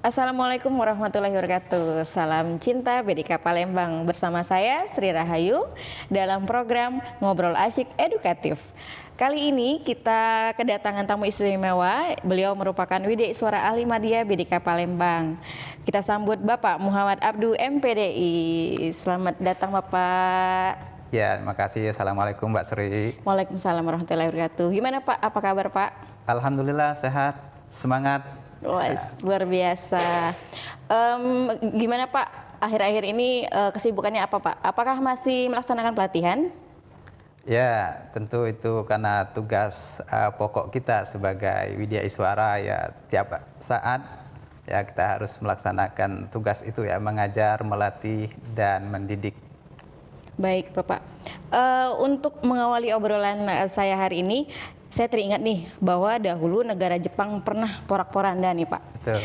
Assalamualaikum warahmatullahi wabarakatuh. Salam cinta BDK Palembang. Bersama saya Sri Rahayu dalam program Ngobrol Asyik Edukatif. Kali ini kita kedatangan tamu istimewa. Beliau merupakan Wideiswara Ahli Madya BDK Palembang. Kita sambut Bapak Muhammad Abdu MPDI. Selamat datang Bapak. Ya, terima kasih. Assalamualaikum Mbak Sri. Waalaikumsalam warahmatullahi wabarakatuh. Gimana Pak? Apa kabar Pak? Alhamdulillah sehat, semangat. Wah, luar biasa. Gimana Pak? Akhir-akhir ini kesibukannya apa Pak? Apakah masih melaksanakan pelatihan? Ya, tentu itu karena tugas pokok kita sebagai Wideiswara ya tiap saat ya kita harus melaksanakan tugas itu ya, mengajar, melatih dan mendidik. Baik Bapak. Untuk mengawali obrolan saya hari ini, saya teringat nih bahwa dahulu negara Jepang pernah porak-poranda nih Pak. Betul.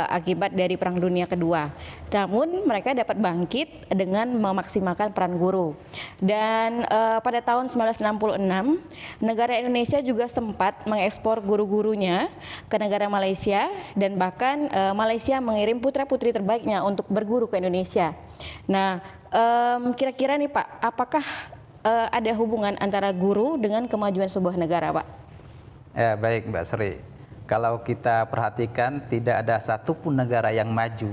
Akibat dari Perang Dunia Kedua. Namun mereka dapat bangkit dengan memaksimalkan peran guru. Dan pada tahun 1966, negara Indonesia juga sempat mengekspor guru-gurunya ke negara Malaysia, dan bahkan Malaysia mengirim putra-putri terbaiknya untuk berguru ke Indonesia. Nah, kira-kira nih Pak, apakah ada hubungan antara guru dengan kemajuan sebuah negara, Pak? Ya, baik Mbak Sri. Kalau kita perhatikan, tidak ada satupun negara yang maju,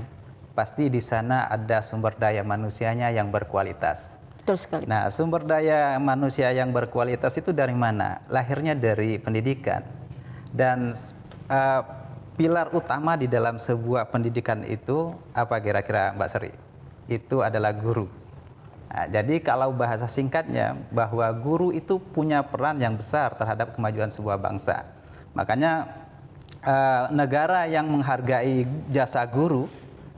pasti di sana ada sumber daya manusianya yang berkualitas. Betul sekali. Nah, sumber daya manusia yang berkualitas itu dari mana? Lahirnya dari pendidikan. Dan pilar utama di dalam sebuah pendidikan itu apa kira-kira Mbak Sri? Itu adalah guru. Nah, jadi kalau bahasa singkatnya bahwa guru itu punya peran yang besar terhadap kemajuan sebuah bangsa. Makanya negara yang menghargai jasa guru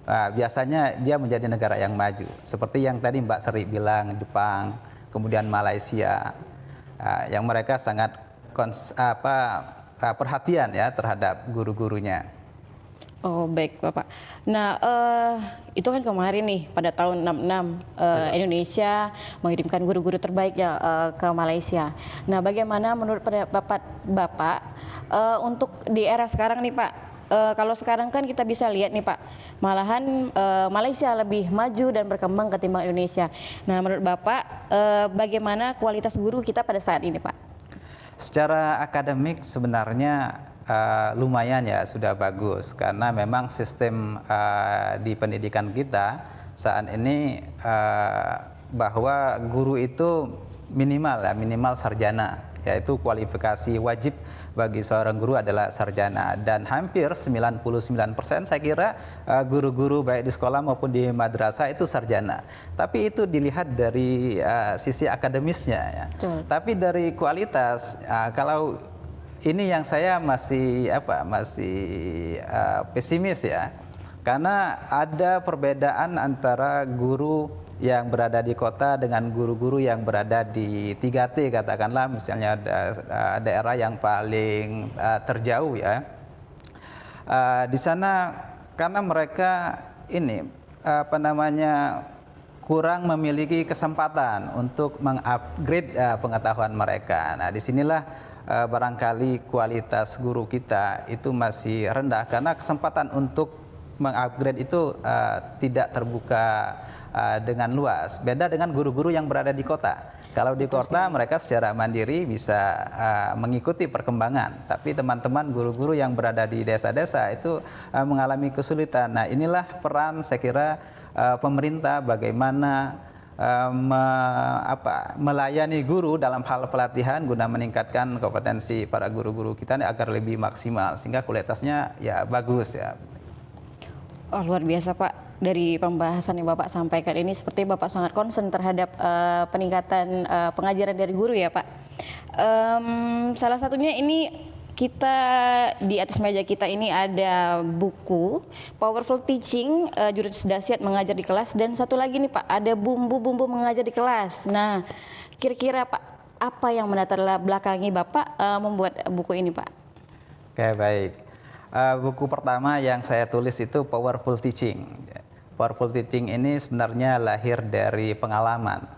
biasanya dia menjadi negara yang maju. Seperti yang tadi Mbak Sri bilang, Jepang, kemudian Malaysia, yang mereka sangat perhatian ya terhadap guru-gurunya. Oh baik Bapak. Nah itu kan kemarin nih pada tahun 66 Indonesia mengirimkan guru-guru terbaiknya ke Malaysia. Nah bagaimana menurut Bapak untuk di era sekarang nih Pak? Kalau sekarang kan kita bisa lihat nih Pak, malahan Malaysia lebih maju dan berkembang ketimbang Indonesia. Nah menurut Bapak bagaimana kualitas guru kita pada saat ini Pak? Secara akademik sebenarnya lumayan ya, sudah bagus karena memang sistem di pendidikan kita saat ini bahwa guru itu minimal sarjana, yaitu kualifikasi wajib bagi seorang guru adalah sarjana, dan hampir 99% saya kira guru-guru baik di sekolah maupun di madrasah itu sarjana. Tapi itu dilihat dari sisi akademisnya ya. Tapi dari kualitas kalau ini yang saya masih pesimis ya, karena ada perbedaan antara guru yang berada di kota dengan guru-guru yang berada di 3T katakanlah, misalnya daerah yang paling terjauh ya. Di sana karena mereka ini kurang memiliki kesempatan untuk mengupgrade pengetahuan mereka. Nah, disinilah barangkali kualitas guru kita itu masih rendah karena kesempatan untuk mengupgrade itu tidak terbuka dengan luas. Beda dengan guru-guru yang berada di kota. Kalau di kota mereka secara mandiri bisa mengikuti perkembangan, tapi teman-teman guru-guru yang berada di desa-desa itu mengalami kesulitan. Nah, inilah peran saya kira pemerintah bagaimana melayani guru dalam hal pelatihan guna meningkatkan kompetensi para guru-guru kita agar lebih maksimal sehingga kualitasnya ya bagus ya. Oh, luar biasa Pak, dari pembahasan yang Bapak sampaikan ini seperti Bapak sangat concern terhadap peningkatan pengajaran dari guru ya Pak. Salah satunya ini kita di atas meja kita ini ada buku Powerful Teaching, Jurus Dahsyat Mengajar di Kelas, dan satu lagi nih Pak, ada Bumbu-bumbu mengajar di kelas. Nah, kira-kira Pak, apa yang melatar belakangi Bapak membuat buku ini Pak? Oke, baik. Buku pertama yang saya tulis itu Powerful Teaching. Powerful Teaching ini sebenarnya lahir dari pengalaman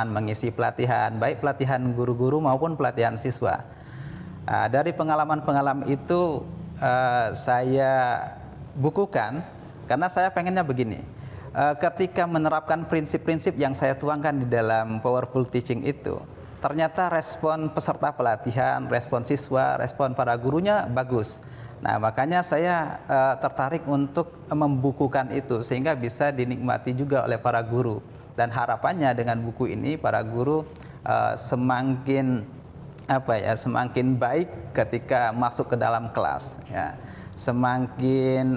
mengisi pelatihan, baik pelatihan guru-guru maupun pelatihan siswa. Dari pengalaman-pengalaman itu saya bukukan karena saya pengennya begini. Ketika menerapkan prinsip-prinsip yang saya tuangkan di dalam powerful teaching itu, ternyata respon peserta pelatihan, respon siswa, respon para gurunya bagus. Nah, makanya saya tertarik untuk membukukan itu sehingga bisa dinikmati juga oleh para guru. Dan harapannya dengan buku ini para guru semakin semakin baik ketika masuk ke dalam kelas, ya. Semakin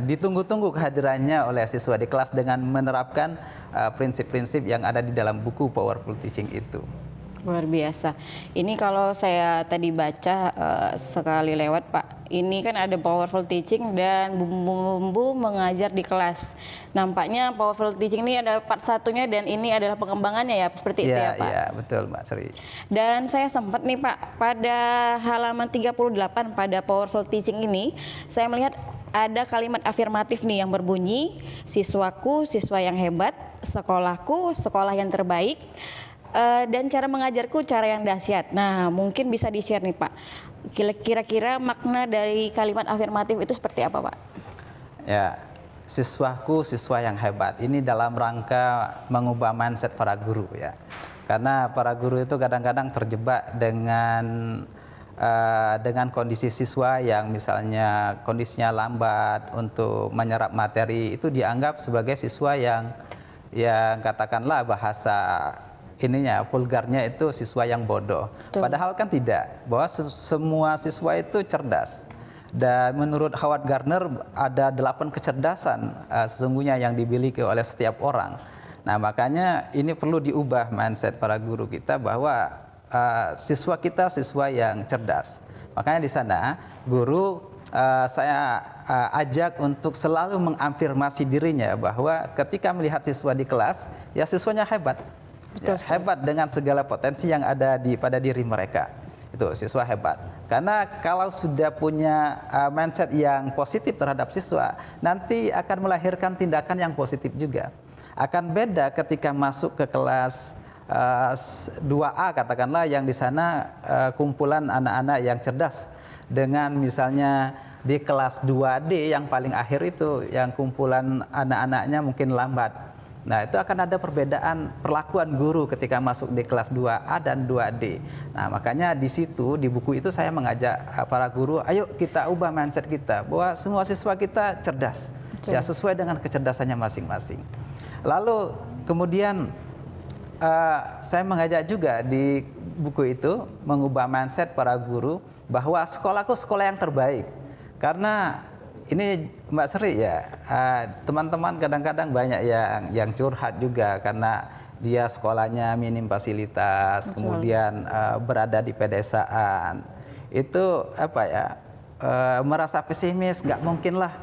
ditunggu-tunggu kehadirannya oleh siswa di kelas dengan menerapkan prinsip-prinsip yang ada di dalam buku Powerful Teaching itu. Luar biasa. Ini kalau saya tadi baca sekali lewat Pak, ini kan ada powerful teaching dan bumbu-bumbu mengajar di kelas. Nampaknya powerful teaching ini adalah part satunya dan ini adalah pengembangannya ya, seperti itu ya Pak? Iya, betul Mbak Sri. Dan saya sempat nih Pak, pada halaman 38 pada powerful teaching ini, saya melihat ada kalimat afirmatif nih yang berbunyi, siswaku, siswa yang hebat, sekolahku, sekolah yang terbaik, dan cara mengajarku cara yang dahsyat. Nah, mungkin bisa di-share nih Pak, kira-kira makna dari kalimat afirmatif itu seperti apa Pak? Ya, siswaku siswa yang hebat. Ini dalam rangka mengubah mindset para guru ya. Karena para guru itu kadang-kadang terjebak dengan kondisi siswa yang misalnya kondisinya lambat untuk menyerap materi, itu dianggap sebagai siswa yang katakanlah bahasa vulgarnya itu siswa yang bodoh. Betul. Padahal kan tidak, bahwa semua siswa itu cerdas. Dan menurut Howard Gardner ada 8 kecerdasan sesungguhnya yang dimiliki oleh setiap orang. Nah, makanya ini perlu diubah mindset para guru kita bahwa siswa kita siswa yang cerdas. Makanya di sana guru saya ajak untuk selalu mengafirmasi dirinya bahwa ketika melihat siswa di kelas, ya siswanya hebat. Ya, hebat dengan segala potensi yang ada pada diri mereka. Itu siswa hebat. Karena kalau sudah punya mindset yang positif terhadap siswa, nanti akan melahirkan tindakan yang positif juga. Akan beda ketika masuk ke kelas 2A katakanlah, yang di sana kumpulan anak-anak yang cerdas, dengan misalnya di kelas 2D yang paling akhir itu yang kumpulan anak-anaknya mungkin lambat. Nah, itu akan ada perbedaan perlakuan guru ketika masuk di kelas 2A dan 2D. Nah, makanya di situ, di buku itu saya mengajak para guru, ayo kita ubah mindset kita, bahwa semua siswa kita cerdas. Betul. Ya, sesuai dengan kecerdasannya masing-masing. Lalu kemudian saya mengajak juga di buku itu mengubah mindset para guru bahwa sekolahku sekolah yang terbaik. Karena ini Mbak Sri ya, teman-teman kadang-kadang banyak yang curhat juga karena dia sekolahnya minim fasilitas, kemudian berada di pedesaan. Itu merasa pesimis, nggak mungkinlah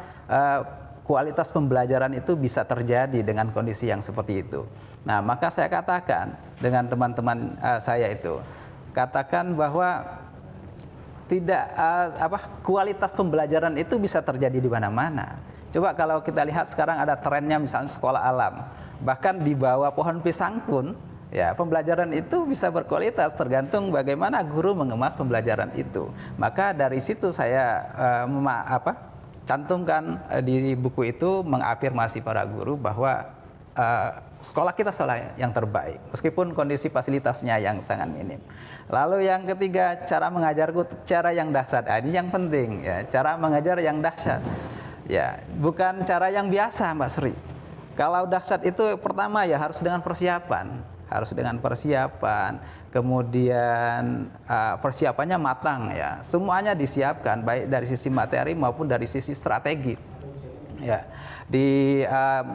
kualitas pembelajaran itu bisa terjadi dengan kondisi yang seperti itu. Nah, maka saya katakan dengan teman-teman saya itu, katakan bahwa tidak kualitas pembelajaran itu bisa terjadi di mana-mana. Coba kalau kita lihat sekarang ada trennya misalnya sekolah alam, bahkan di bawah pohon pisang pun ya pembelajaran itu bisa berkualitas tergantung bagaimana guru mengemas pembelajaran itu. Maka dari situ saya cantumkan di buku itu mengafirmasi para guru bahwa sekolah kita sekolah yang terbaik meskipun kondisi fasilitasnya yang sangat minim. Lalu yang ketiga, cara mengajarku cara yang dahsyat. Ini yang penting ya, cara mengajar yang dahsyat. Ya, bukan cara yang biasa Mbak Sri. Kalau dahsyat itu pertama ya harus dengan persiapan. Harus dengan persiapan, kemudian persiapannya matang ya. Semuanya disiapkan baik dari sisi materi maupun dari sisi strategi. Ya, di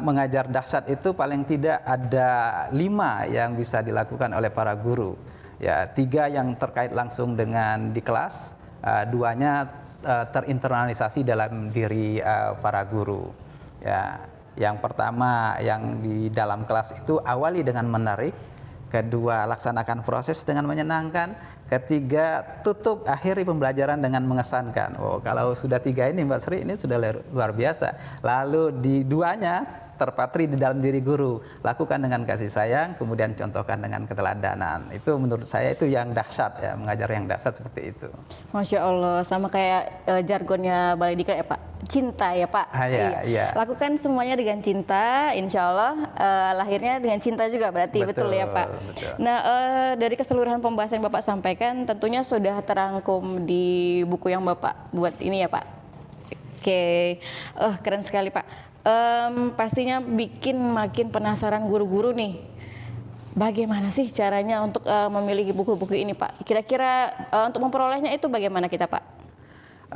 mengajar dahsyat itu paling tidak ada 5 yang bisa dilakukan oleh para guru. Ya, 3 yang terkait langsung dengan di kelas, 2-nya terinternalisasi dalam diri para guru. Ya, yang pertama yang di dalam kelas itu awali dengan menarik, kedua laksanakan proses dengan menyenangkan, ketiga tutup akhiri pembelajaran dengan mengesankan. Oh, kalau sudah 3 ini Mbak Sri, ini sudah luar biasa. Lalu di 2-nya terpatri di dalam diri guru. Lakukan dengan kasih sayang, kemudian contohkan dengan keteladanan. Itu menurut saya itu yang dahsyat ya, mengajar yang dahsyat seperti itu. Masya Allah, sama kayak jargonnya Balai Diklat ya Pak, cinta ya Pak. Iya. Lakukan semuanya dengan cinta, insya Allah lahirnya dengan cinta juga berarti, betul ya Pak. Betul. Nah, dari keseluruhan pembahasan yang Bapak sampaikan, tentunya sudah terangkum di buku yang Bapak buat ini ya Pak. Oke, keren sekali Pak. Pastinya bikin makin penasaran guru-guru nih. Bagaimana sih caranya untuk memiliki buku-buku ini Pak? Kira-kira untuk memperolehnya itu bagaimana kita Pak?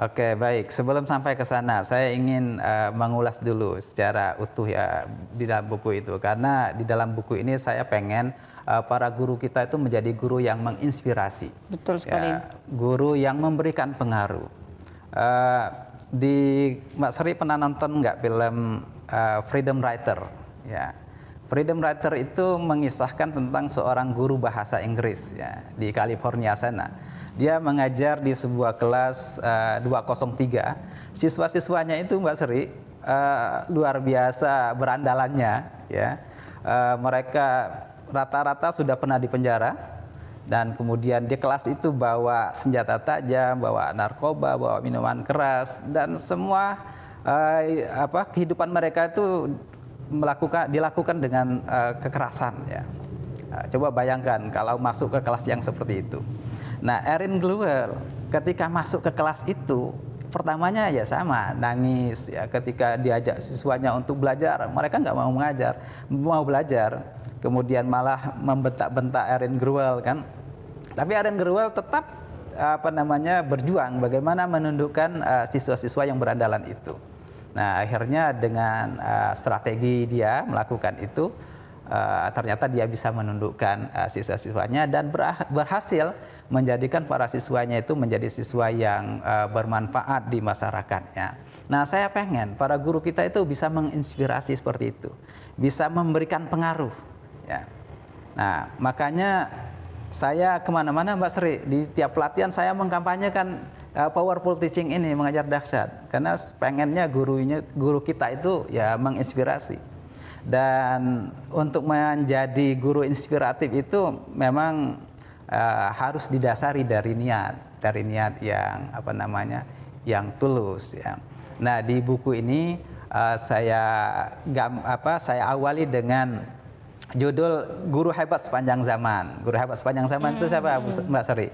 Oke, baik. Sebelum sampai ke sana, saya ingin mengulas dulu secara utuh ya di dalam buku itu. Karena di dalam buku ini saya pengen para guru kita itu menjadi guru yang menginspirasi. Betul sekali. Ya, guru yang memberikan pengaruh. Mbak Sri pernah nonton nggak film Freedom Writer? Ya, Freedom Writer itu mengisahkan tentang seorang guru bahasa Inggris ya di California sana. Dia mengajar di sebuah kelas 203. Siswa-siswanya itu Mbak Sri luar biasa berandalannya ya. Mereka rata-rata sudah pernah di penjara. Dan kemudian di kelas itu bawa senjata tajam, bawa narkoba, bawa minuman keras, dan semua kehidupan mereka itu dilakukan dengan kekerasan. Ya. Coba bayangkan kalau masuk ke kelas yang seperti itu. Nah, Erin Glowell ketika masuk ke kelas itu pertamanya ya sama, nangis ya ketika diajak siswanya untuk belajar, mereka nggak mau belajar. Kemudian malah membentak-bentak Erin Glowell kan. Tapi Erin Glowell tetap berjuang bagaimana menundukkan siswa-siswa yang berandalan itu. Nah, akhirnya dengan strategi dia melakukan itu ternyata dia bisa menundukkan siswa-siswanya dan berhasil menjadikan para siswanya itu menjadi siswa yang bermanfaat di masyarakatnya. Nah, saya pengen para guru kita itu bisa menginspirasi seperti itu, bisa memberikan pengaruh. Ya. Nah, makanya saya kemana-mana Mbak Sri, di tiap pelatihan saya mengkampanyekan powerful teaching ini, mengajar dahsyat, karena pengennya guru kita itu ya menginspirasi. Dan untuk menjadi guru inspiratif itu memang harus didasari dari niat yang yang tulus ya. Nah, di buku ini saya awali dengan judul Guru Hebat Sepanjang Zaman. Guru Hebat Sepanjang Zaman itu siapa Mbak Sri?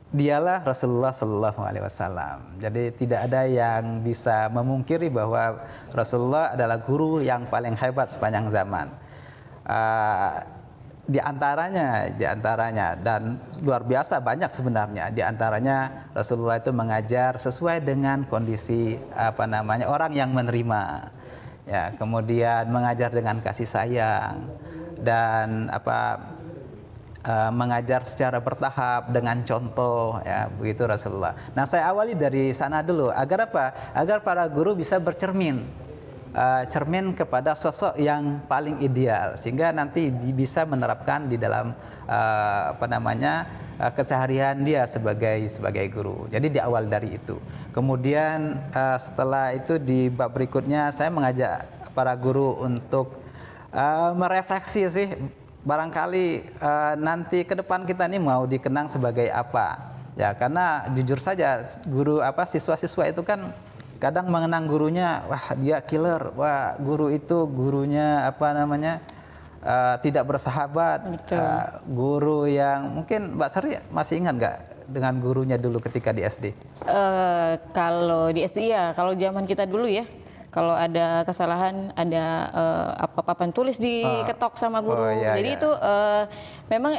Dialah Rasulullah Shallallahu Alaihi Wasallam. Jadi tidak ada yang bisa memungkiri bahwa Rasulullah adalah guru yang paling hebat sepanjang zaman. Di antaranya dan luar biasa banyak sebenarnya. Di antaranya Rasulullah itu mengajar sesuai dengan kondisi orang yang menerima. Ya, kemudian mengajar dengan kasih sayang dan mengajar secara bertahap dengan contoh ya, begitu Rasulullah. Nah, saya awali dari sana dulu agar agar para guru bisa bercermin kepada sosok yang paling ideal sehingga nanti bisa menerapkan di dalam keseharian dia sebagai guru. Jadi di awal dari itu. Kemudian setelah itu di bab berikutnya saya mengajak para guru untuk merefleksi sih barangkali nanti ke depan kita ini mau dikenang sebagai apa. Ya, karena jujur saja guru siswa-siswa itu kan kadang mengenang gurunya, wah dia killer, wah guru itu gurunya tidak bersahabat. Guru yang mungkin Mbak Sari masih ingat nggak dengan gurunya dulu ketika di SD? Kalau di SD ya, kalau zaman kita dulu ya, kalau ada kesalahan ada papan tulis diketok sama guru. Jadi itu memang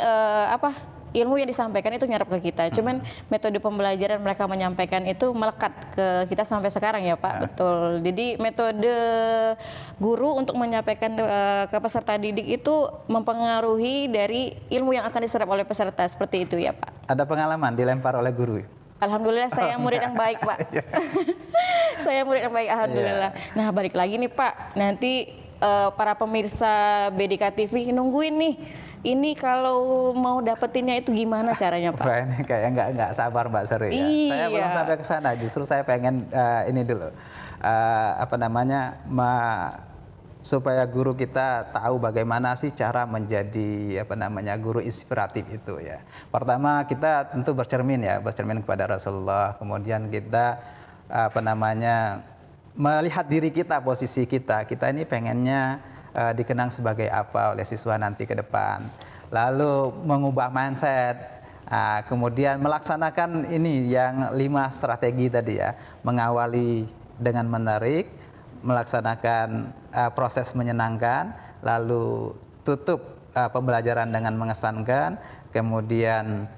ilmu yang disampaikan itu nyerap ke kita. Cuman metode pembelajaran mereka menyampaikan itu melekat ke kita sampai sekarang ya Pak. Betul. Jadi metode guru untuk menyampaikan ke peserta didik itu mempengaruhi dari ilmu yang akan diserap oleh peserta, seperti itu ya Pak. Ada pengalaman dilempar oleh guru? Alhamdulillah saya murid yang baik Pak. Saya murid yang baik, alhamdulillah. Nah, balik lagi nih Pak, nanti para pemirsa BDK TV nungguin nih. Ini kalau mau dapetinnya itu gimana caranya Pak? Wah, ini kayak nggak sabar Mbak Seri ya. Saya belum sampai ke sana, justru saya pengen ini dulu supaya guru kita tahu bagaimana sih cara menjadi guru inspiratif itu ya. Pertama kita tentu bercermin kepada Rasulullah, kemudian kita melihat diri kita, posisi kita ini pengennya dikenang sebagai apa oleh siswa nanti ke depan. Lalu mengubah mindset. Kemudian melaksanakan ini yang 5 strategi tadi ya, mengawali dengan menarik, melaksanakan proses menyenangkan, lalu tutup pembelajaran dengan mengesankan, kemudian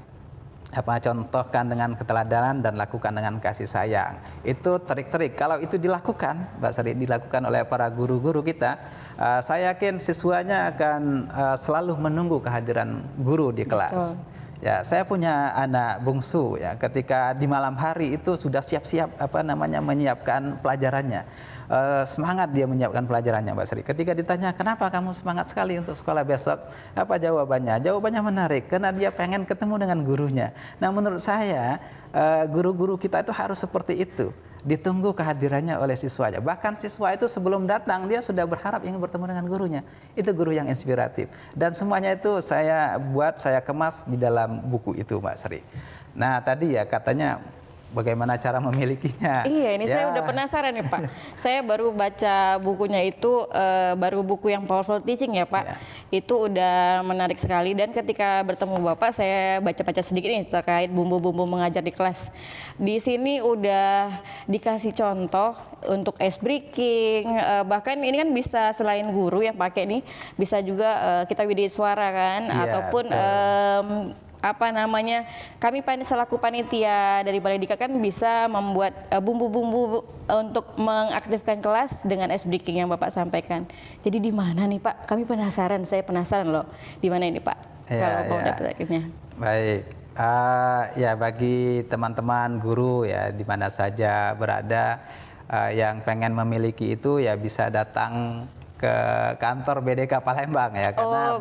contohkan dengan keteladanan dan lakukan dengan kasih sayang. Itu trik-trik. Kalau itu dilakukan, Mbak Sri, dilakukan oleh para guru-guru kita, saya yakin siswanya akan selalu menunggu kehadiran guru di kelas. Betul. Ya, saya punya anak bungsu ya, ketika di malam hari itu sudah siap-siap menyiapkan pelajarannya. Semangat dia menyiapkan pelajarannya, Mbak Sri. Ketika ditanya, kenapa kamu semangat sekali untuk sekolah besok? Apa jawabannya? Jawabannya menarik, karena dia pengen ketemu dengan gurunya. Nah, menurut saya, guru-guru kita itu harus seperti itu. Ditunggu kehadirannya oleh siswanya. Bahkan siswa itu sebelum datang, dia sudah berharap ingin bertemu dengan gurunya. Itu guru yang inspiratif. Dan semuanya itu saya kemas di dalam buku itu, Mbak Sri. Nah, tadi ya katanya bagaimana cara memilikinya. Iya, ini ya. Saya udah penasaran nih Pak. Saya baru baca bukunya itu, baru buku yang Powerful Teaching ya Pak. Ya. Itu udah menarik sekali, dan ketika bertemu Bapak saya baca-baca sedikit nih terkait bumbu-bumbu mengajar di kelas. Di sini udah dikasih contoh untuk ice breaking, bahkan ini kan bisa selain guru yang pakai nih, bisa juga kita widya suara kan, ya, ataupun kami selaku panitia dari Balai Diklat kan bisa membuat bumbu-bumbu untuk mengaktifkan kelas dengan ice breaking yang Bapak sampaikan. Jadi di mana nih Pak? Kami penasaran, saya penasaran loh. Di mana ini Pak? Ya, kalau mau dapatnya. Baik. Ya, bagi teman-teman guru ya di mana saja berada yang pengen memiliki itu ya bisa datang ke kantor BDK Palembang ya, karena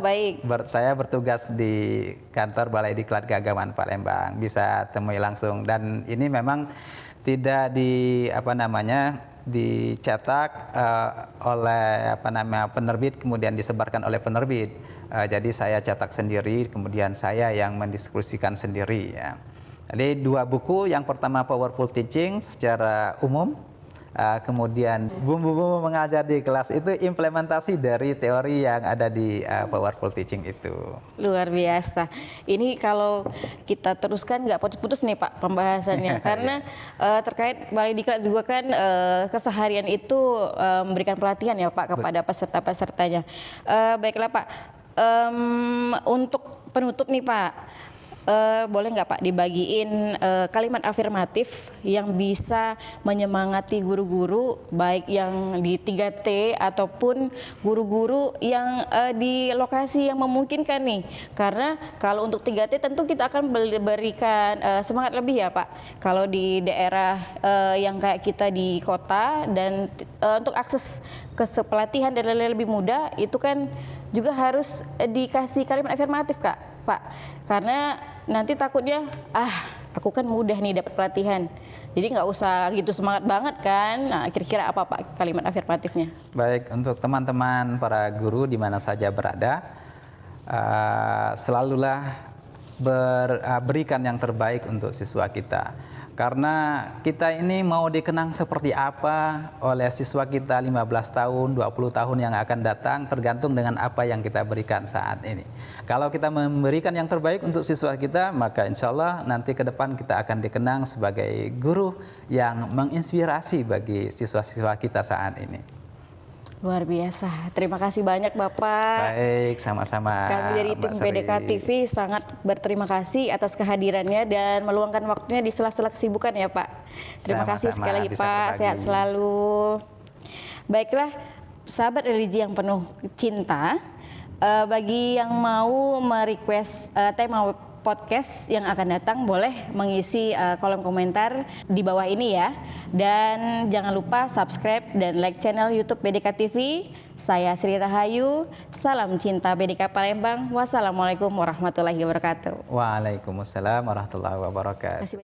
saya bertugas di kantor Balai Diklat Keagamaan Palembang, bisa temui langsung. Dan ini memang tidak dicetak oleh penerbit kemudian disebarkan oleh penerbit. Jadi saya cetak sendiri, kemudian saya yang mendiskusikan sendiri ya. Jadi 2 buku, yang pertama Powerful Teaching secara umum, kemudian bumbu-bumbu mengajar di kelas, itu implementasi dari teori yang ada di Powerful Teaching itu. Luar biasa. Ini kalau kita teruskan nggak putus-putus nih Pak pembahasannya, karena terkait Balai Diklat juga kan keseharian itu memberikan pelatihan ya Pak kepada peserta-pesertanya. Baiklah Pak, untuk penutup nih Pak, boleh nggak Pak dibagiin kalimat afirmatif yang bisa menyemangati guru-guru baik yang di 3T ataupun guru-guru yang di lokasi yang memungkinkan nih, karena kalau untuk 3T tentu kita akan berikan semangat lebih ya Pak. Kalau di daerah yang kayak kita di kota dan untuk akses ke pelatihan dan lain-lain lebih mudah, itu kan juga harus dikasih kalimat afirmatif Pak, karena nanti takutnya aku kan mudah nih dapat pelatihan, jadi nggak usah gitu semangat banget kan. Nah, kira-kira apa Pak kalimat afirmatifnya? Baik, untuk teman-teman para guru di mana saja berada, selalulah berikan yang terbaik untuk siswa kita. Karena kita ini mau dikenang seperti apa oleh siswa kita 15 tahun, 20 tahun yang akan datang, tergantung dengan apa yang kita berikan saat ini. Kalau kita memberikan yang terbaik untuk siswa kita, maka insya Allah nanti ke depan kita akan dikenang sebagai guru yang menginspirasi bagi siswa-siswa kita saat ini. Luar biasa. Terima kasih banyak Bapak. Baik, sama-sama. Kami dari tim BDK TV sangat berterima kasih atas kehadirannya dan meluangkan waktunya di sela-sela kesibukan ya Pak. Terima kasih sekali lagi Pak. Sehat selalu. Baiklah, sahabat religi yang penuh cinta, bagi yang mau merequest tema podcast yang akan datang, boleh mengisi kolom komentar di bawah ini ya. Dan jangan lupa subscribe dan like channel YouTube BDK TV. Saya Sri Rahayu, salam cinta BDK Palembang. Wassalamualaikum warahmatullahi wabarakatuh. Waalaikumsalam warahmatullahi wabarakatuh.